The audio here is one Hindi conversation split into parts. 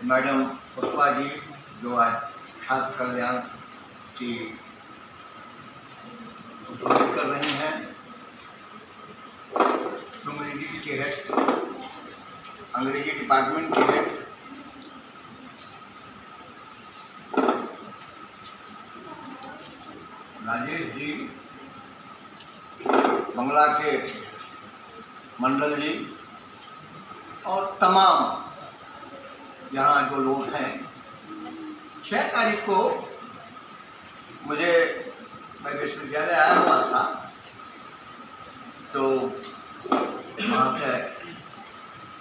मैडम पुष्पा जी जो आज छात्र कल्याण की उपलब्ध कर रही हैं, ह्यूमैनिटीज के हेड, अंग्रेजी डिपार्टमेंट के हेड, राजेश जी, बंगला के मंडल जी और तमाम यहाँ जो लोग हैं। 6 तारीख को मैं विश्वविद्यालय आया हुआ था, तो वहाँ से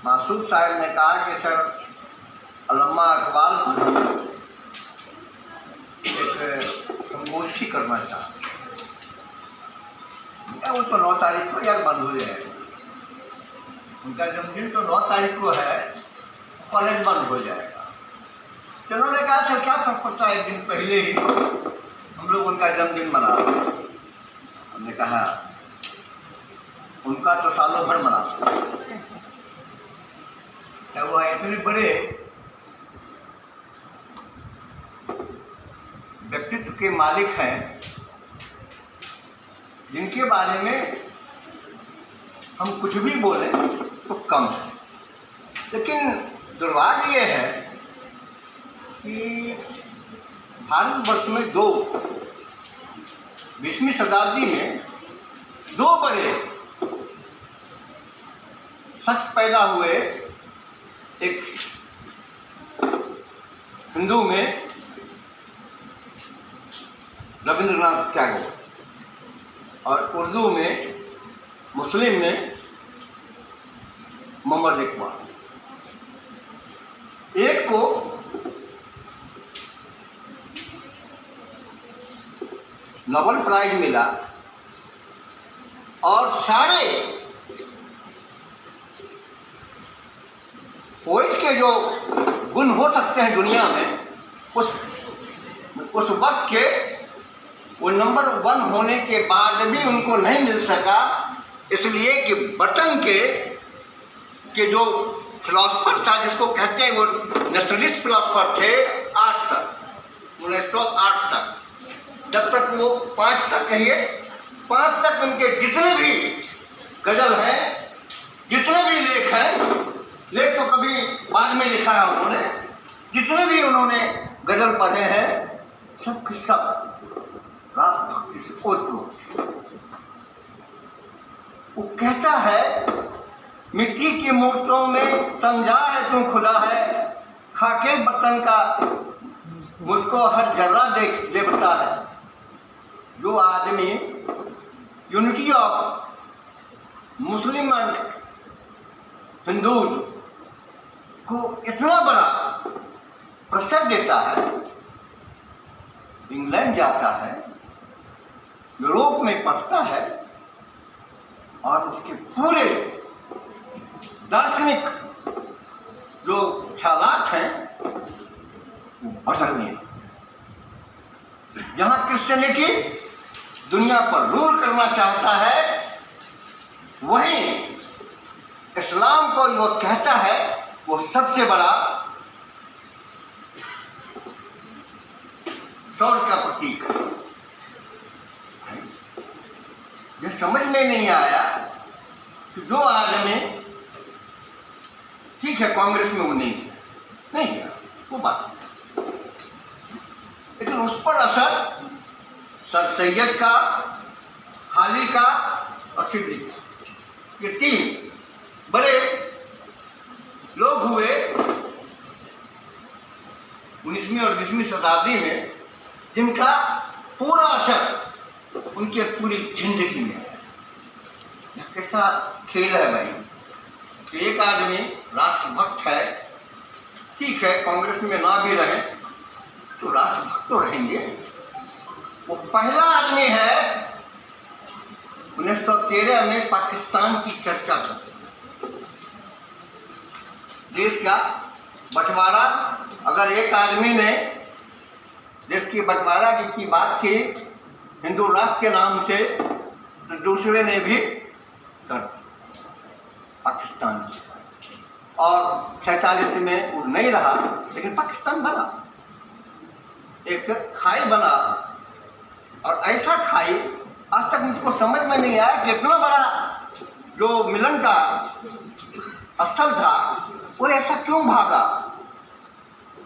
मासूद साहब ने कहा कि सर अल्लामा इकबाल पर एक संगोष्ठी करना चाहते हैं। वो तो 9 तारीख को यार बंद हो जाएगा, उनका जन्मदिन तो 9 तारीख को है, कॉलेज बंद हो जाएगा। तो उन्होंने कहा सर क्या फर्क पड़ता है, 1 दिन पहले ही हम लोग उनका जन्मदिन मना रहे हैं। हमने कहा उनका तो सालों भर मना सकते हैं, क्या वो इतने बड़े व्यक्तित्व के मालिक हैं जिनके बारे में हम कुछ भी बोलें तो कम है। लेकिन दुर्भाग्य ये है कि भारतवर्ष में 20वीं शताब्दी में 2 बड़े शख्स पैदा हुए। एक हिंदू में रविंद्रनाथ टैगोर और उर्दू में, मुस्लिम में मोहम्मद इकबाल। एक को नोबेल प्राइज मिला और सारे पोएट के जो गुण हो सकते हैं दुनिया में, उस वक्त के वो नंबर 1 होने के बाद भी उनको नहीं मिल सका, इसलिए कि ब्रिटेन के जो फिलोसफर था, जिसको कहते हैं वो नेशनलिस्ट फिलोसफर थे, 8 तक 1908 तक, जब तक वो 5 तक कहिए 5 तक उनके जितने भी गज़ल हैं, जितने भी लेख हैं, लेख तो कभी बाद में लिखा है उन्होंने, जितने भी उन्होंने गज़ल पढ़े हैं सब के सब राष्ट्रभक्ति से ओतप्रोत। वो कहता है मिट्टी की मूर्तों में समझा है तू खुदा है, खाके बर्तन का मुझको हर जर्रा देवता है। जो आदमी unity of Muslim and Hindus को इतना बड़ा प्रेशर देता है, इंग्लैंड जाता है, यूरोप में पढ़ता है और उसके पूरे दार्शनिक जो ख्यालात हैं वो बदलने। जहाँ क्रिश्चियनिटी दुनिया पर रूल करना चाहता है, वहीं इस्लाम को वो कहता है वो सबसे बड़ा शौर्य का प्रतीक है। यह समझ में नहीं आया कि जो आदमी, ठीक है कांग्रेस में वो नहीं गया वो बात, लेकिन उस पर असर सर सैयद का, हाली का और सिद्दीकी का, ये 3 बड़े लोग हुए 19वीं और 20वीं शताब्दी में, जिनका पूरा असर उनके पूरी जिंदगी में है। कैसा खेल है भाई कि एक आदमी राष्ट्रभक्त है, ठीक है कांग्रेस में ना भी रहे तो राष्ट्रभक्त तो रहेंगे। वो पहला आदमी है 1913 में पाकिस्तान की चर्चा करते, देश का बंटवारा। अगर एक आदमी ने देश की बंटवारा की बात की हिंदू राष्ट्र के नाम से, तो दूसरे ने भी कर पाकिस्तान की। और 47 में वो नहीं रहा, लेकिन पाकिस्तान बना, एक खाई बना। और ऐसा खाई आज तक मुझको समझ में नहीं आया कि इतना बड़ा जो मिलन का स्थल था वो ऐसा क्यों भागा।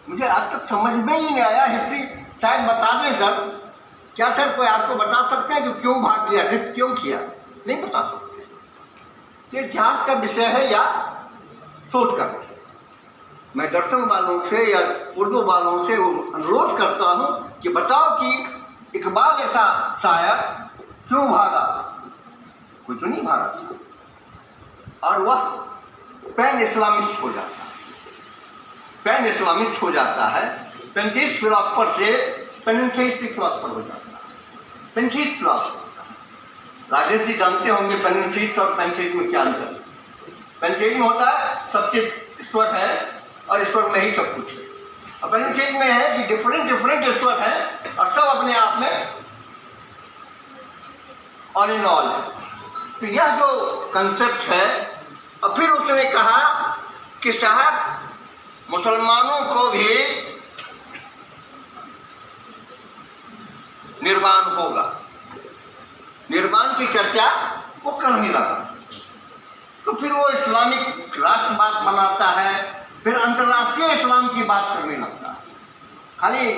मुझे आज तक समझ में ही नहीं आया। हिस्ट्री शायद बता दें सर, क्या सर कोई आपको बता सकते हैं कि क्यों भाग गया, ड्रिफ्ट क्यों किया? नहीं बता सकते। ये इतिहास का विषय है या सोच का विषय। मैं दर्शन वालों से या उर्दू वालों से अनुरोध करता हूँ कि बताओ कि इकबाल ऐसा शायर क्यों भागा? कोई तो नहीं भागा था। और वह पैन इस्लामिस्ट हो जाता है, पैन इस्लामिस्ट हो जाता है, पेंथिस्ट फिलोसफर से पेनिथेइस्टिक फिलोसफर हो जाता है, पेंथिस्ट फिलोसफर। राजेश जी जानते होंगे पेनिथेइस्ट और पेंथिस्ट में क्या अंतर है। पेंथिस्ट में होता है सब चीज ईश्वर है और ईश्वर में ही सब कुछ है, और पेनिथेइस्ट में है कि डिफरेंट डिफरेंट ईश्वर है और सब अपने आप में ऑल इन ऑल है। तो यह जो कंसेप्ट है, और फिर उसने कहा कि साहब मुसलमानों को भी निर्वाण होगा, निर्वाण की चर्चा वो करने लगा। तो फिर वो इस्लामिक राष्ट्रवाद बनाता है, फिर अंतर्राष्ट्रीय इस्लाम की बात करने लगता है। खाली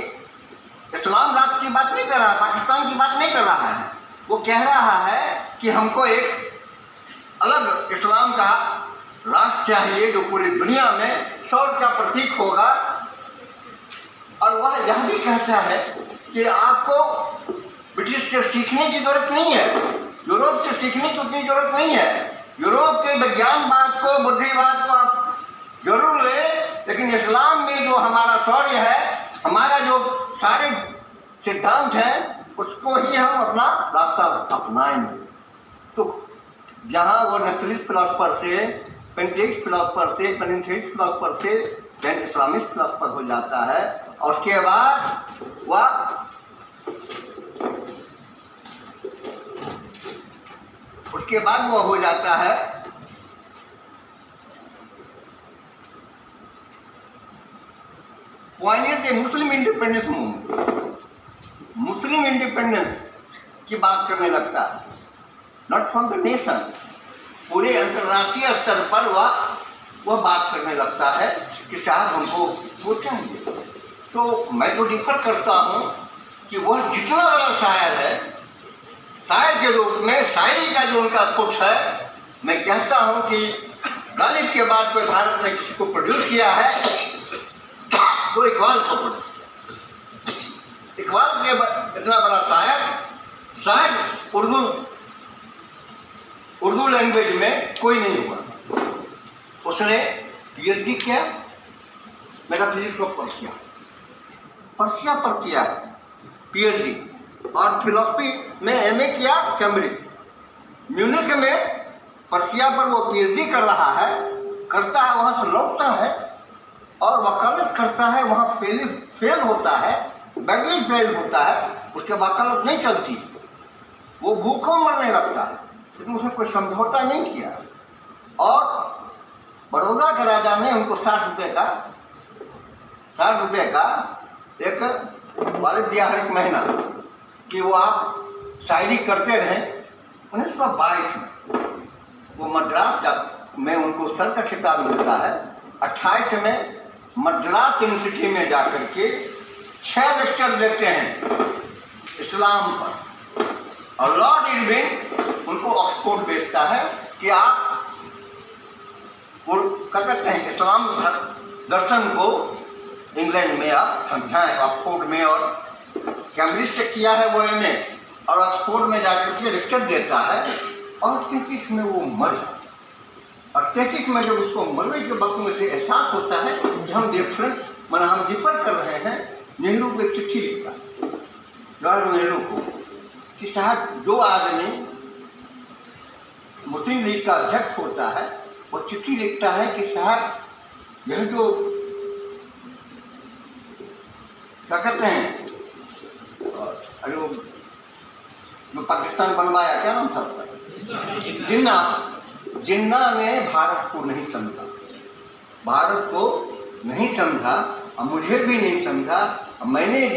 इस्लाम राष्ट्र की बात नहीं कर रहा, पाकिस्तान की बात नहीं कर रहा है। वो कह रहा है कि हमको एक अलग इस्लाम का राष्ट्र चाहिए जो पूरी दुनिया में शौर्य का प्रतीक होगा। और वह यह भी कहता है कि आपको ब्रिटिश से सीखने की जरूरत नहीं है, यूरोप से सीखने की उतनी जरूरत नहीं है। यूरोप के विज्ञानवाद को, बुद्धिवाद को आप जरूर ले, लेकिन इस्लाम में जो हमारा शौर्य है, हमारा जो सारे सिद्धांत हैं, उसको ही हम अपना रास्ता अपनाएंगे। तो जहाँ वो नेशनलिस्ट फिलोसफर से, पेंथिस्ट फिलोसफर से, पेनिथेइस्ट फिलोसफर से पैन इस्लामिस्ट फिलोसफर हो जाता है, और उसके बाद वो हो जाता है पॉइंट मुस्लिम इंडिपेंडेंस मूवमेंट, मुस्लिम इंडिपेंडेंस की बात करने लगता है, नॉट फ्रॉम द नेशन, पूरे अंतर्राष्ट्रीय स्तर पर वह बात करने लगता है कि शायद हमको वो चाहिए। तो मैं तो डिफर करता हूँ कि वह जितना बड़ा शायर है, शायर के रूप में शायरी का जो उनका स्कोप है, मैं कहता हूँ कि गालिब के बाद कोई भारत ने किसी को प्रोड्यूस किया है तो इकबाल को प्रोड्यूस किया। इकबाल के इतना बड़ा शायर उर्दू लैंग्वेज में कोई नहीं हुआ। उसने पीएचडी किया मेटाफिजिक्स ऑफ पर्सिया पर किया पीएचडी, और फिलोसफी में एमए किया कैम्ब्रिज। म्यूनिख में पर्सिया पर वो पीएचडी कर रहा है, करता है, वहाँ से लौटता है और वकालत करता है, वहाँ फेल होता है, बैडली फेल होता है, उसके वकालत नहीं चलती, वो भूखों मरने लगता है, लेकिन उसने कोई समझौता नहीं किया। और बड़ौदा के राजा ने उनको 60 रुपये का एक वालिद दिया हर एक महीना कि वो आप शायरी करते रहें। 1922 में वो मद्रास में उनको सर का खिताब मिलता है। 28 में मद्रास यूनिवर्सिटी में जाकर के 6 लेक्चर देते हैं इस्लाम पर, और लॉर्ड इरविन उनको ऑक्सफोर्ड भेजता है कि आप वो क्या कहते हैं इस्लाम दर्शन को इंग्लैंड में आप समझाएं। ऑक्सफोर्ड में और कैम्ब्रिज से किया है वो एमए, और ऑक्सफोर्ड में जाकर के लेक्चर देता है, और 33 में वो मर जाता है। और 33 में जब उसको मरने के वक्त में से एहसास होता है कि हम डिफर कर रहे हैं, नेहरू को एक चिट्ठी लिखता है जवाहरलाल नेहरू को कि साहब जो आदमी मुस्लिम लीग का अध्यक्ष होता है वो चिट्ठी लिखता है कि साहब यह जो क्या कहते हैं, अरे वो जो पाकिस्तान बनवाया, क्या नाम था उसका, जिन्ना ने भारत को नहीं समझा, भारत को नहीं समझा और मुझे भी नहीं समझा। मैंने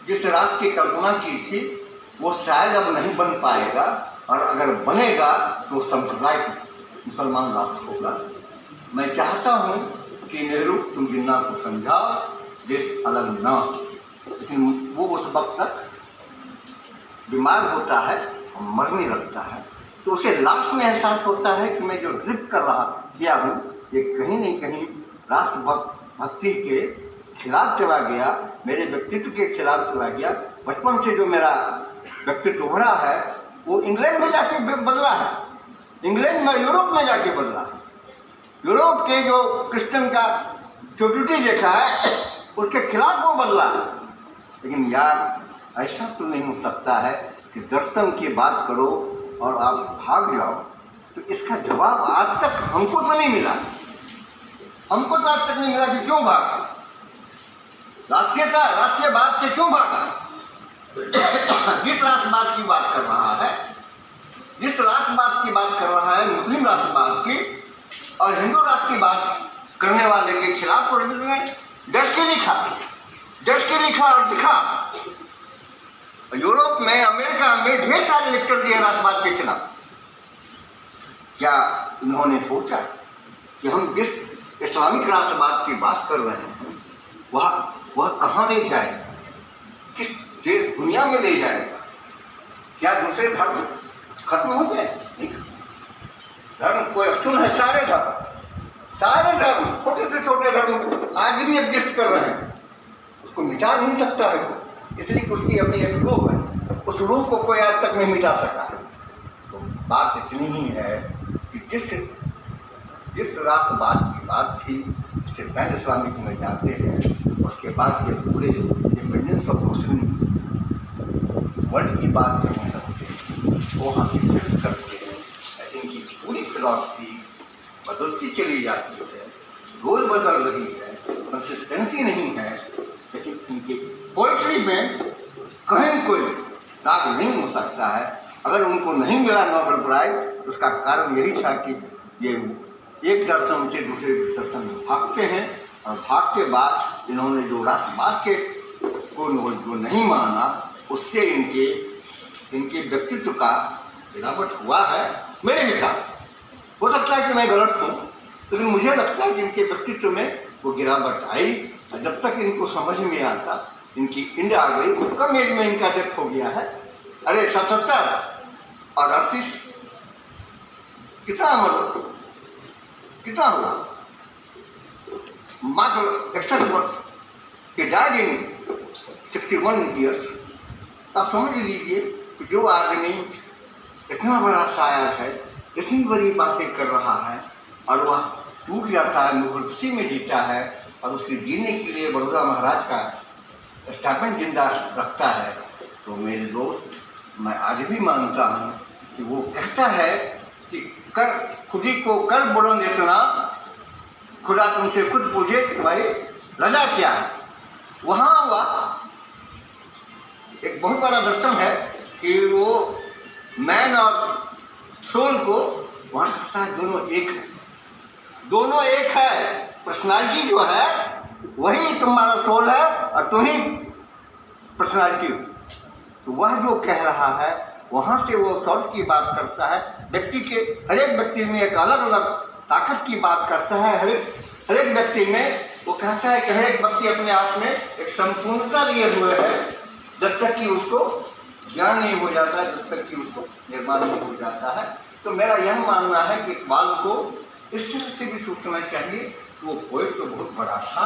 जिस राष्ट्र की कल्पना की थी वो शायद अब नहीं बन पाएगा, और अगर बनेगा तो सांप्रदायिक मुसलमान राष्ट्र होगा। मैं चाहता हूँ कि नेहरू तुम जिन्ना को समझाओ, देश अलग ना, लेकिन वो उस वक्त तक बीमार होता है और मरने लगता है, तो उसे लास्ट में एहसास होता है कि मैं जो जिद कर रहा किया हूँ ये कहीं नहीं कहीं राष्ट्र भक्ति के खिलाफ चला गया, मेरे व्यक्तित्व के खिलाफ चला गया। बचपन से जो मेरा व्यक्तित्व उभरा है वो इंग्लैंड में जाके बदला है, इंग्लैंड में यूरोप में जाके बदला है। यूरोप के जो क्रिश्चियन का सिक्योरिटी देखा है उसके खिलाफ वो बदला है। लेकिन यार ऐसा तो नहीं हो सकता है कि दर्शन की बात करो और आप भाग जाओ। तो इसका जवाब आज तक हमको तो नहीं मिला, हमको तो आज तक नहीं मिला कि क्यों भागा, राष्ट्रीयवाद से क्यों भागा। जिस राष्ट्रवाद की बात कर रहा है, जिस राष्ट्रवाद की बात कर रहा है, मुस्लिम राष्ट्रवाद की और हिंदू राष्ट्र की बात करने वाले के खिलाफ तो डट के लिखा और लिखा। यूरोप में, अमेरिका में ढेर सारे लेक्चर दिए राष्ट्रवाद के खिलाफ। क्या उन्होंने सोचा कि हम जिस इस्लामिक राष्ट्रवाद की बात कर रहे हैं वह कहाँ ले जाएगा, किस दुनिया में ले जाएगा? क्या दूसरे धर्म खत्म हो गए? धर्म कोई अक्षुण है, सारे धर्म छोटे से छोटे धर्म आज भी एग्जिस्ट कर रहे हैं, उसको मिटा नहीं सकता है, इसलिए उसकी अपनी एक रूप है, उस रूप को कोई आज तक नहीं मिटा सका है। तो बात इतनी ही है कि जिस राष्ट्रवाद की बात थी इससे पहले इस्लामिक में जाते हैं, उसके बाद ये पूरे इंडिपेंडेंस ऑफ मुस्लिम वर्ल्ड की बात करने लगते हैं, वो हम करते हैं। इनकी पूरी फिलॉसफी बदलती चली जाती है, रोज बदल रही है, कंसिस्टेंसी नहीं है। लेकिन इनके पोइट्री में कहीं कोई दाग नहीं हो सकता है। अगर उनको नहीं मिला नोबेल प्राइज उसका कारण यही था कि ये एक दर्शन से दूसरे दर्शन में भागते हैं, और भाग के बाद इन्होंने जो राष्ट्रवाद के को जो नहीं माना उससे इनके व्यक्तित्व का गिरावट हुआ है मेरे हिसाब से। हो सकता है कि मैं गलत हूँ, लेकिन मुझे लगता है कि इनके व्यक्तित्व में वो गिरावट आई। जब तक इनको समझ में आता, इनकी इंड आ गई, कम एज में इनका डेथ हो गया है। अरे 77 और 38 कितना हुआ? मात्र 61 वर्ष के डाइड इन 61 ईयर्स। आप समझ लीजिए कि जो आदमी इतना बड़ा शायर है, इतनी बड़ी बातें कर रहा है, और वह टूट जाता है, मुगलसी में जीता है, और उसके जीने के लिए बड़ौदा महाराज का स्टाइपेंड जिंदा रखता है। तो मेरे दोस्त, मैं आज भी मानता हूँ कि वो कहता है कि खुदी को कर बुलंद इतना, खुदा तुमसे खुद पूछे कि भाई रजा क्या है। वहाँ वह एक बहुत बड़ा दर्शन है कि वो मैन और सोल को वहाँ कहता है दोनों एक है। पर्सनालिटी जो है वही तुम्हारा सोल है और तुम ही पर्सनालिटी हो। तो वह जो कह रहा है वहाँ से वो सोल की बात करता है, व्यक्ति के हर एक व्यक्ति में एक अलग अलग ताकत की बात करता है। हर एक व्यक्ति में वो कहता है कि हर एक व्यक्ति अपने आप में एक संपूर्णता लिए हुए है, जब तक कि उसको ज्ञान नहीं हो जाता है, जब तक कि उसको निर्माण नहीं हो जाता है। तो मेरा यह मानना है कि इकबाल को इस तरह से भी सोचना चाहिए। वो पोएट तो बहुत बड़ा था,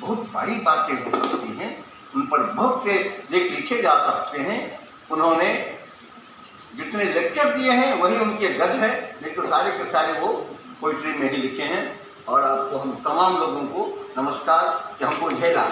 बहुत बड़ी बातें हो सकती हैं, उन पर बहुत से लेख लिखे जा सकते हैं। उन्होंने जितने लेक्चर दिए हैं वही उनके गद है, नहीं तो सारे के सारे वो पोइट्री में ही लिखे हैं। और आपको हम तमाम लोगों को नमस्कार कि हमको झेला।